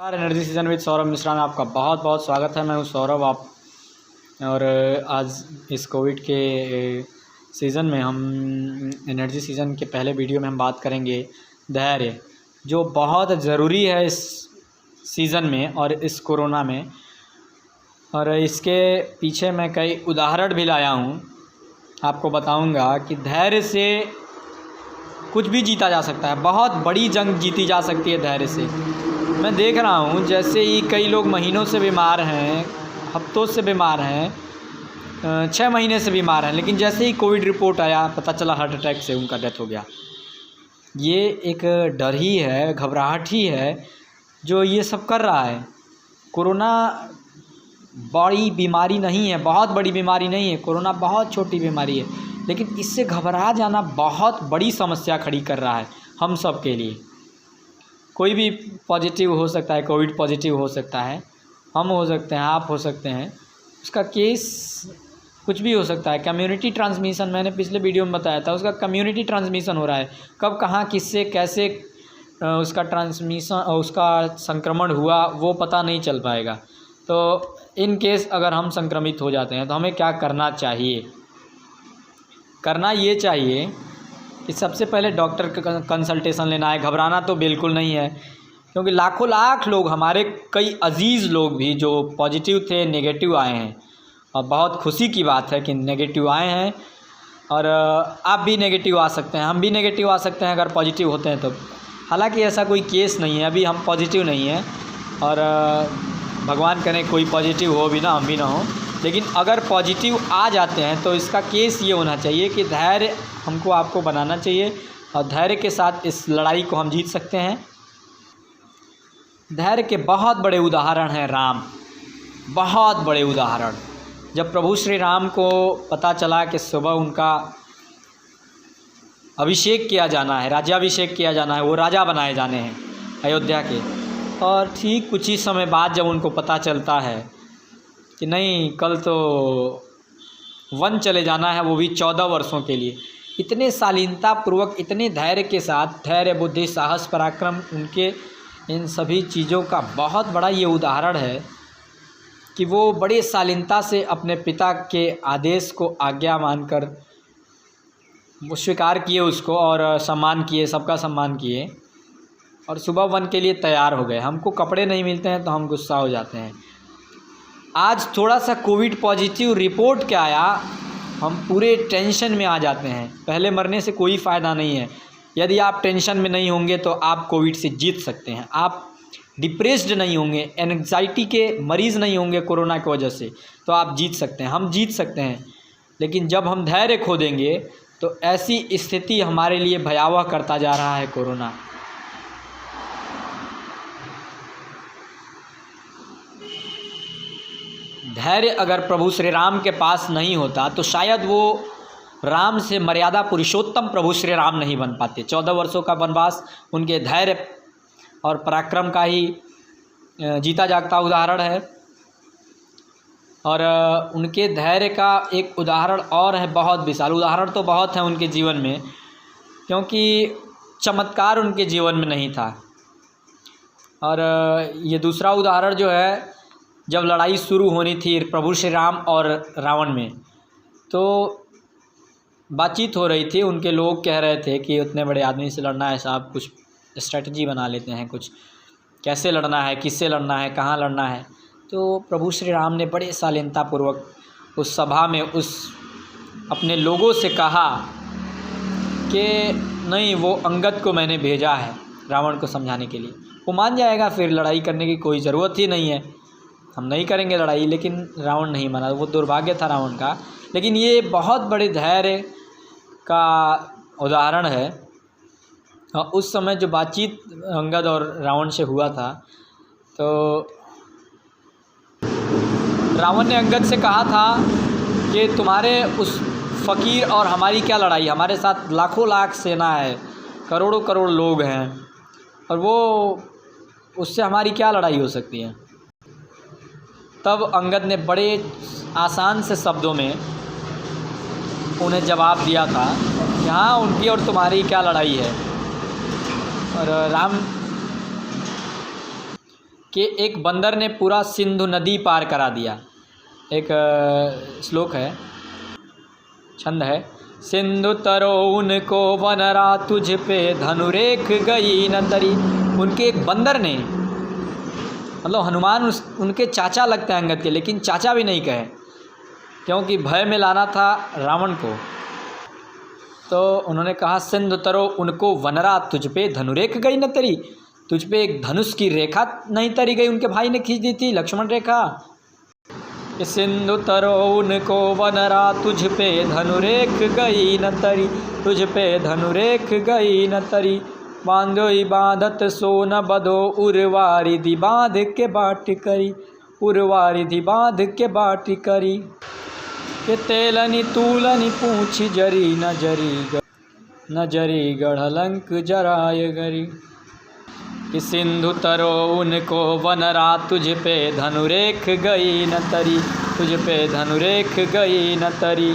Energy season with Saurabh Mishra में आपका बहुत बहुत स्वागत है। मैं हूं सौरभ और आज इस कोविड के सीज़न में हम एनर्जी सीज़न के पहले वीडियो में हम बात करेंगे धैर्य, जो बहुत ज़रूरी है इस सीज़न में और इस कोरोना में। और इसके पीछे मैं कई उदाहरण भी लाया हूं, आपको बताऊंगा कि धैर्य से कुछ भी जीता जा सकता है। बहुत बड़ी जंग जीती जा सकती है धैर्य से। मैं देख रहा हूँ जैसे ही कई लोग महीनों से बीमार हैं, हफ्तों से बीमार हैं, 6 महीने से बीमार हैं, लेकिन जैसे ही कोविड रिपोर्ट आया पता चला हार्ट अटैक से उनका डेथ हो गया। ये एक डर ही है, घबराहट ही है जो ये सब कर रहा है। कोरोना बड़ी बीमारी नहीं है, बहुत बड़ी बीमारी नहीं है। कोरोना बहुत छोटी बीमारी है, लेकिन इससे घबरा जाना बहुत बड़ी समस्या खड़ी कर रहा है हम सब के लिए। कोई भी पॉजिटिव हो सकता है, कोविड पॉजिटिव हो सकता है, हम हो सकते हैं, आप हो सकते हैं, उसका केस कुछ भी हो सकता है। कम्युनिटी ट्रांसमिशन मैंने पिछले वीडियो में बताया था, उसका कम्युनिटी ट्रांसमिशन हो रहा है। कब कहाँ किससे कैसे उसका ट्रांसमिशन, उसका संक्रमण हुआ वो पता नहीं चल पाएगा। तो इन केस अगर हम संक्रमित हो जाते हैं तो हमें क्या करना चाहिए? करना ये चाहिए कि सबसे पहले डॉक्टर का कंसल्टेशन लेना है। घबराना तो बिल्कुल नहीं है, क्योंकि लाखों लाख लोग, हमारे कई अजीज़ लोग भी जो पॉजिटिव थे नेगेटिव आए हैं। और बहुत खुशी की बात है कि नेगेटिव आए हैं, और आप भी नेगेटिव आ सकते हैं, हम भी नेगेटिव आ सकते हैं अगर पॉजिटिव होते हैं तो। हालांकि ऐसा कोई केस नहीं है, अभी हम पॉजिटिव नहीं हैं, और भगवान करें कोई पॉजिटिव हो भी ना, हम भी ना हो। लेकिन अगर पॉजिटिव आ जाते हैं तो इसका केस ये होना चाहिए कि धैर्य हमको आपको बनाना चाहिए, और धैर्य के साथ इस लड़ाई को हम जीत सकते हैं। धैर्य के बहुत बड़े उदाहरण हैं राम, बहुत बड़े उदाहरण। जब प्रभु श्री राम को पता चला कि सुबह उनका अभिषेक किया जाना है, राज्याभिषेक किया जाना है, वो राजा बनाए जाने हैं अयोध्या के, और ठीक कुछ ही समय बाद जब उनको पता चलता है कि नहीं, कल तो वन चले जाना है, वो भी 14 वर्षों के लिए, इतने शालीनता पूर्वक, इतने धैर्य के साथ, धैर्य, बुद्धि, साहस, पराक्रम, उनके इन सभी चीज़ों का बहुत बड़ा ये उदाहरण है कि वो बड़े शालीनता से अपने पिता के आदेश को आज्ञा मानकर वो स्वीकार किए उसको, और सम्मान किए, सबका सम्मान किए, और सुबह वन के लिए तैयार हो गए। हमको कपड़े नहीं मिलते हैं तो हम गुस्सा हो जाते हैं। आज थोड़ा सा कोविड पॉजिटिव रिपोर्ट क्या आया, हम पूरे टेंशन में आ जाते हैं। पहले मरने से कोई फ़ायदा नहीं है। यदि आप टेंशन में नहीं होंगे तो आप कोविड से जीत सकते हैं। आप डिप्रेस्ड नहीं होंगे, एंग्जाइटी के मरीज़ नहीं होंगे कोरोना की वजह से, तो आप जीत सकते हैं, हम जीत सकते हैं। लेकिन जब हम धैर्य खो देंगे तो ऐसी स्थिति हमारे लिए भयावह करता जा रहा है कोरोना। धैर्य अगर प्रभु श्री राम के पास नहीं होता तो शायद वो राम से मर्यादा पुरुषोत्तम प्रभु श्री राम नहीं बन पाते। 14 वर्षों का वनवास उनके धैर्य और पराक्रम का ही जीता जागता उदाहरण है। और उनके धैर्य का एक उदाहरण और है, बहुत विशाल उदाहरण तो बहुत है उनके जीवन में, क्योंकि चमत्कार उनके जीवन में नहीं था। और ये दूसरा उदाहरण जो है, जब लड़ाई शुरू होनी थी प्रभु श्री राम और रावण में, तो बातचीत हो रही थी। उनके लोग कह रहे थे कि उतने बड़े आदमी से लड़ना है साहब, कुछ स्ट्रेटजी बना लेते हैं, कुछ कैसे लड़ना है, किससे लड़ना है, कहाँ लड़ना है। तो प्रभु श्री राम ने बड़े शालीनतापूर्वक उस सभा में उस अपने लोगों से कहा कि नहीं, वो अंगद को मैंने भेजा है रावण को समझाने के लिए, वो मान जाएगा, फिर लड़ाई करने की कोई ज़रूरत ही नहीं है, हम नहीं करेंगे लड़ाई। लेकिन रावण नहीं माना, वो दुर्भाग्य था रावण का। लेकिन ये बहुत बड़े धैर्य का उदाहरण है। और उस समय जो बातचीत अंगद और रावण से हुआ था, तो रावण ने अंगद से कहा था कि तुम्हारे उस फ़कीर और हमारी क्या लड़ाई, हमारे साथ लाखों लाख सेना है, करोड़ों करोड़ लोग हैं, और वो उससे हमारी क्या लड़ाई हो सकती है। तब अंगद ने बड़े आसान से शब्दों में उन्हें जवाब दिया था कि हाँ, उनकी और तुम्हारी क्या लड़ाई है। और राम कि एक बंदर ने पूरा सिंधु नदी पार करा दिया। एक श्लोक है, छंद है, सिंधु तरो उनको वनरा तुझ पे धनुरेख गई न तरी। उनके एक बंदर ने, मतलब हनुमान उनके चाचा लगते हैं अंगद के, लेकिन चाचा भी नहीं कहे, क्योंकि भय में लाना था रावण को। तो उन्होंने कहा सिंधु तरो उनको वनरा तुझ पे धनुरेख गई न तरी। तुझ पे एक धनुष की रेखा नहीं तरी गई, उनके भाई ने खींच दी थी, लक्ष्मण रेखा। सिंधु तरो उनको वनरा तुझ पे धनुरेख गई न तरी। तुझ पे धनुरेख गई न तरी। बांधोई बांधत सो न बधो उर्वारिधि बांध के बाट करी। उर्वारिधि बांध के बाट करी। के तेलनी तूलनी पूछ जरी न जरी गढ़लंक जराय गरी। कि सिंधु तरो उनको वनरा तुझ पे धनुरेख गई न तरी। तुझ पे धनुरेख गई न तरी।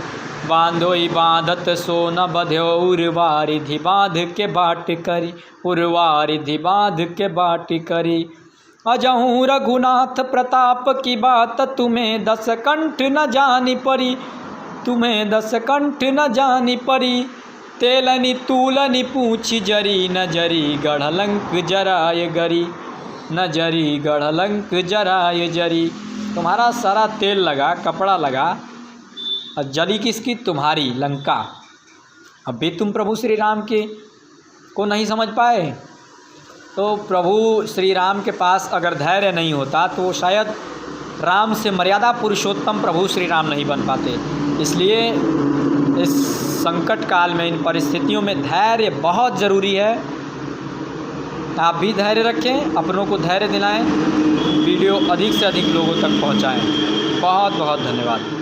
बांधोई बांधत सो न बध्यो उर्वारिधि बांध के बाट करी। उर्वारिधि बांध के बाट करी। अजहूँ रघुनाथ प्रताप की बात तुम्हें 10 कंठ न जानी परी। तुम्हें 10 कंठ न जानी परी। तेलनी तूलनी पूछ जरी न जरी गढ़लंक जराय गरी। न जरी गढ़लंक जराय जरी। तुम्हारा सारा तेल लगा, कपड़ा लगा, और जली किसकी? तुम्हारी, लंका। अब भी तुम प्रभु श्री राम के को नहीं समझ पाए। तो प्रभु श्री राम के पास अगर धैर्य नहीं होता तो शायद राम से मर्यादा पुरुषोत्तम प्रभु श्री राम नहीं बन पाते। इसलिए इस संकट काल में, इन परिस्थितियों में धैर्य बहुत ज़रूरी है। आप भी धैर्य रखें, अपनों को धैर्य दिलाएं, वीडियो अधिक से अधिक लोगों तक पहुंचाएं। बहुत बहुत धन्यवाद।